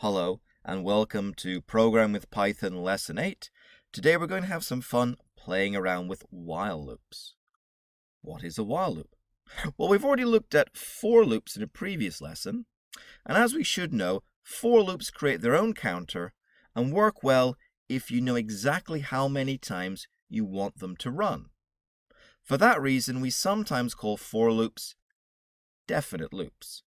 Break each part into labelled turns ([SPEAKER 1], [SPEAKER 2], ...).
[SPEAKER 1] Hello and welcome to Program with Python Lesson 8. Today we're going to have some fun playing around with while loops. What is a while loop? Well, we've already looked at for loops in a previous lesson, and as we should know, for loops create their own counter and work well if you know exactly how many times you want them to run. For that reason, we sometimes call for loops definite loops.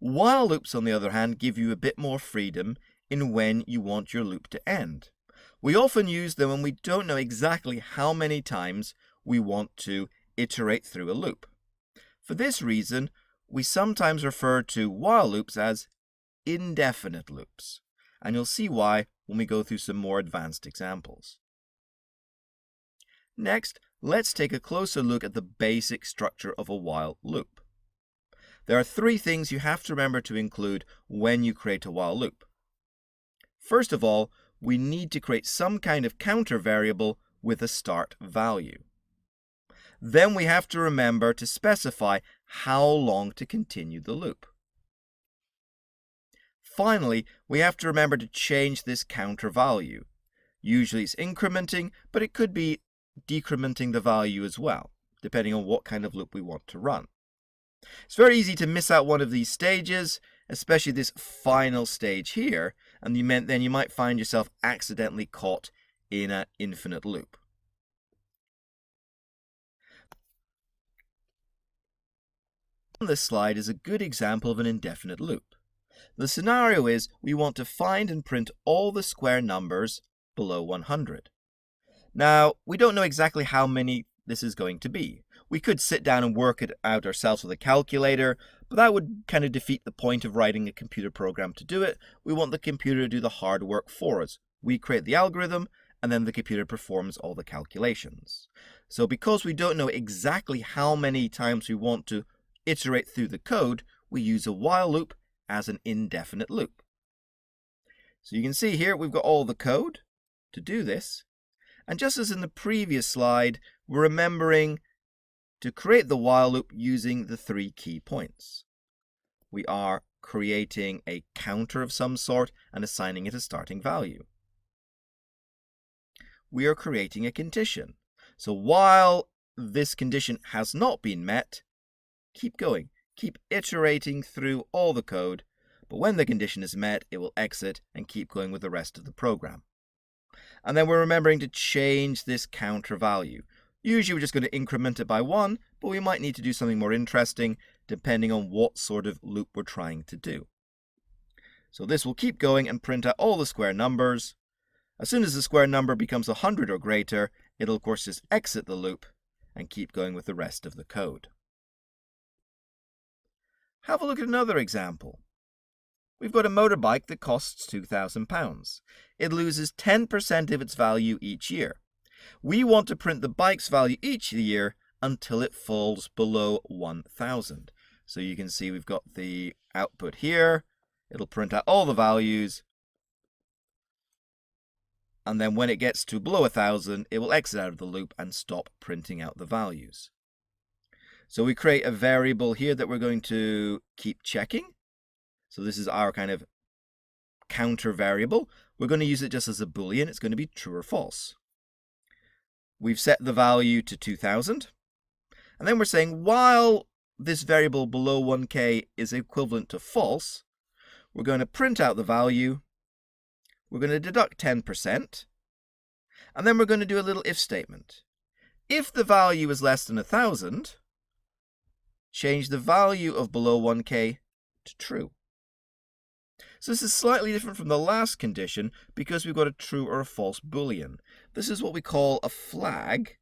[SPEAKER 1] While loops, on the other hand, give you a bit more freedom in when you want your loop to end. We often use them when we don't know exactly how many times we want to iterate through a loop. For this reason, we sometimes refer to while loops as indefinite loops, and you'll see why when we go through some more advanced examples. Next, let's take a closer look at the basic structure of a while loop. There are three things you have to remember to include when you create a while loop. First of all, we need to create some kind of counter variable with a start value. Then we have to remember to specify how long to continue the loop. Finally, we have to remember to change this counter value. Usually it's incrementing, but it could be decrementing the value as well, depending on what kind of loop we want to run. It's very easy to miss out one of these stages, especially this final stage here, and then you might find yourself accidentally caught in an infinite loop. This slide is a good example of an indefinite loop. The scenario is we want to find and print all the square numbers below 100. Now, we don't know exactly how many this is going to be. We could sit down and work it out ourselves with a calculator, but that would kind of defeat the point of writing a computer program to do it. We want the computer to do the hard work for us. We create the algorithm, and then the computer performs all the calculations. So because we don't know exactly how many times we want to iterate through the code, we use a while loop as an indefinite loop. So you can see here we've got all the code to do this. And just as in the previous slide, we're remembering to create the while loop using the three key points. We are creating a counter of some sort and assigning it a starting value. We are creating a condition. So while this condition has not been met, keep going. Keep iterating through all the code, but when the condition is met, it will exit and keep going with the rest of the program. And then we're remembering to change this counter value. Usually we're just going to increment it by 1, but we might need to do something more interesting depending on what sort of loop we're trying to do. So this will keep going and print out all the square numbers. As soon as the square number becomes 100 or greater, it'll of course just exit the loop and keep going with the rest of the code. Have a look at another example. We've got a motorbike that costs £2,000. It loses 10% of its value each year. We want to print the bike's value each year until it falls below 1,000. So you can see we've got the output here. It'll print out all the values. And then when it gets to below 1,000, it will exit out of the loop and stop printing out the values. So we create a variable here that we're going to keep checking. So this is our kind of counter variable. We're going to use it just as a Boolean. It's going to be true or false. We've set the value to 2,000. And then we're saying while this variable below 1k is equivalent to false, we're going to print out the value. We're going to deduct 10%. And then we're going to do a little if statement. If the value is less than 1,000, change the value of below 1k to true. So this is slightly different from the last condition because we've got a true or a false Boolean. This is what we call a flag,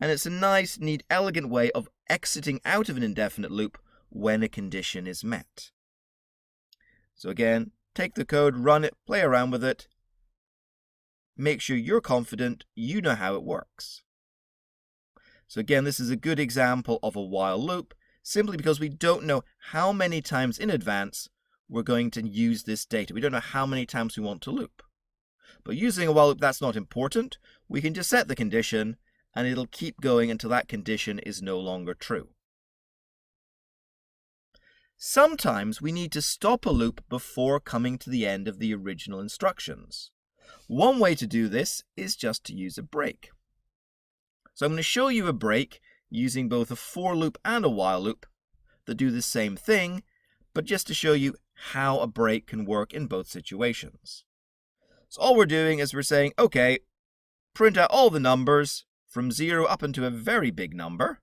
[SPEAKER 1] and it's a nice, neat, elegant way of exiting out of an indefinite loop when a condition is met. So again, take the code, run it, play around with it. Make sure you're confident you know how it works. So again, this is a good example of a while loop, simply because we don't know how many times in advance we're going to use this data. We don't know how many times we want to loop. But using a while loop, that's not important. We can just set the condition, and it'll keep going until that condition is no longer true. Sometimes we need to stop a loop before coming to the end of the original instructions. One way to do this is just to use a break. So I'm going to show you a break using both a for loop and a while loop that do the same thing, but just to show you how a break can work in both situations. So all we're doing is we're saying, okay, print out all the numbers from 0 up into a very big number.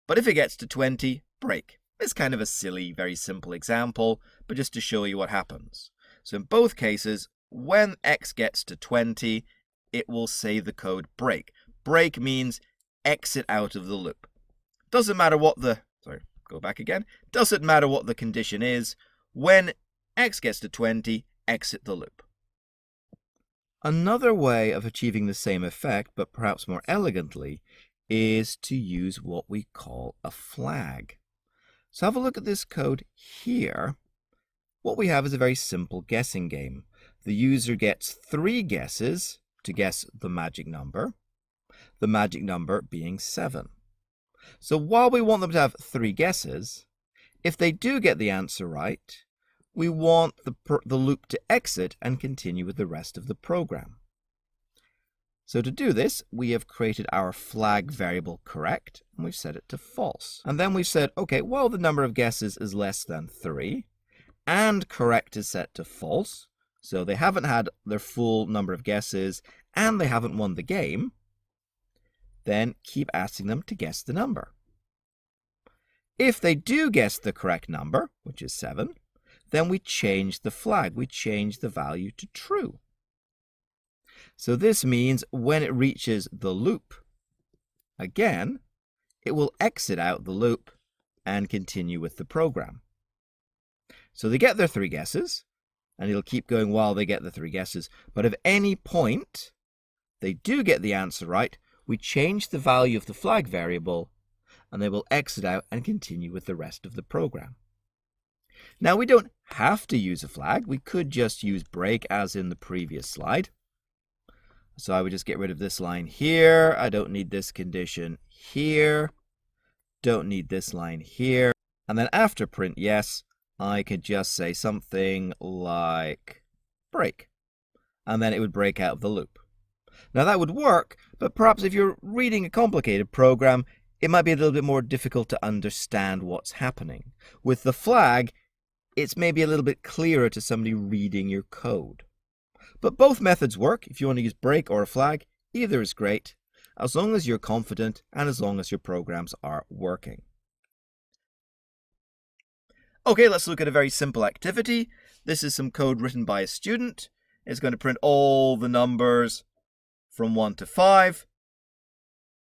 [SPEAKER 1] But if it gets to 20, break. It's kind of a silly, very simple example, but just to show you what happens. So in both cases, when x gets to 20, it will say the code break. Break means exit out of the loop. Doesn't matter what the, doesn't matter what the condition is. When x gets to 20, exit the loop. Another way of achieving the same effect, but perhaps more elegantly, is to use what we call a flag. So have a look at this code here. What we have is a very simple guessing game. The user gets 3 guesses to guess the magic number being 7. So while we want them to have 3 guesses, if they do get the answer right, we want the loop to exit and continue with the rest of the program. So to do this, we have created our flag variable correct, and we've set it to false. And then we've said, okay, well, the number of guesses is less than 3, and correct is set to false, so they haven't had their full number of guesses, and they haven't won the game. Then keep asking them to guess the number. If they do guess the correct number, which is 7, then we change the flag. We change the value to true. So this means when it reaches the loop, again, it will exit out the loop and continue with the program. So they get their 3 guesses, and it'll keep going while they get the 3 guesses. But if at any point they do get the answer right, we change the value of the flag variable, and they will exit out and continue with the rest of the program. Now, we don't have to use a flag. We could just use break as in the previous slide. So I would just get rid of this line here. I don't need this condition here. Don't need this line here. And then after print yes, I could just say something like break. And then it would break out of the loop. Now that would work, but perhaps if you're reading a complicated program, it might be a little bit more difficult to understand what's happening. With the flag, it's maybe a little bit clearer to somebody reading your code. But both methods work. If you want to use break or a flag, either is great, as long as you're confident and as long as your programs are working. Okay, let's look at a very simple activity. This is some code written by a student. It's going to print all the numbers from 1 to 5.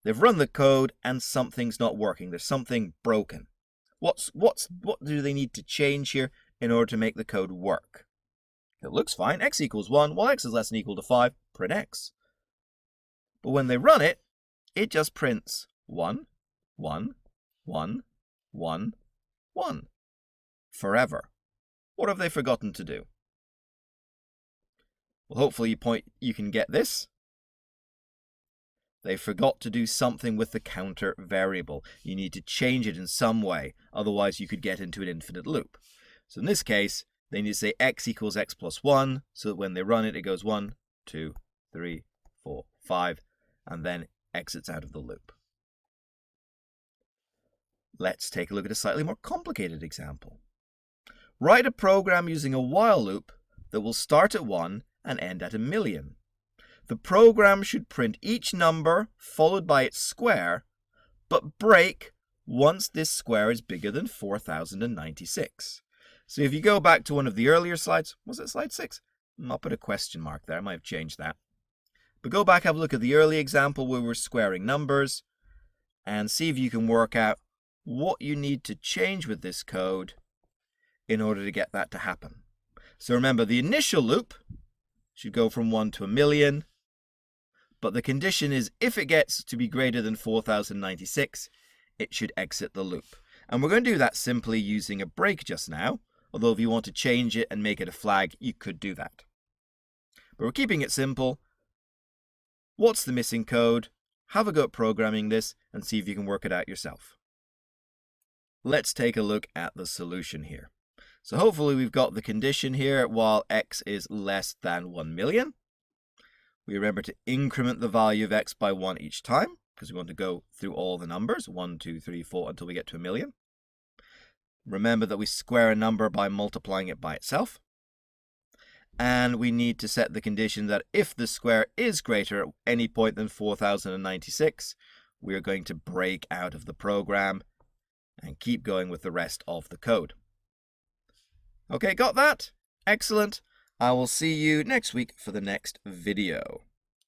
[SPEAKER 1] They've run the code and something's not working. There's something broken. What do they need to change here in order to make the code work? It looks fine. X equals 1. Well, x is less than or equal to 5. Print x. But when they run it, it just prints 1, 1, 1, 1, 1. Forever. What have they forgotten to do? Well, hopefully you can get this. They forgot to do something with the counter variable. You need to change it in some way, otherwise you could get into an infinite loop. So in this case, they need to say x equals x plus 1, so that when they run it, it goes 1, 2, 3, 4, 5, and then exits out of the loop. Let's take a look at a slightly more complicated example. Write a program using a while loop that will start at 1 and end at 1,000,000. The program should print each number followed by its square, but break once this square is bigger than 4096. So if you go back to one of the earlier slides, was it slide 6? I'll put a question mark there, I might have changed that. But go back, have a look at the early example where we're squaring numbers, and see if you can work out what you need to change with this code in order to get that to happen. So remember, the initial loop should go from 1 to 1,000,000. But the condition is if it gets to be greater than 4096, it should exit the loop. And we're going to do that simply using a break just now. Although if you want to change it and make it a flag, you could do that. But we're keeping it simple. What's the missing code? Have a go at programming this and see if you can work it out yourself. let's take a look at the solution here. So hopefully we've got the condition here while x is less than 1 million. We remember to increment the value of x by 1 each time, because we want to go through all the numbers, 1, 2, 3, 4, until we get to 1 million. Remember that we square a number by multiplying it by itself. And we need to set the condition that if the square is greater at any point than 4096, we are going to break out of the program and keep going with the rest of the code. Okay, got that? Excellent. I will see you next week for the next video.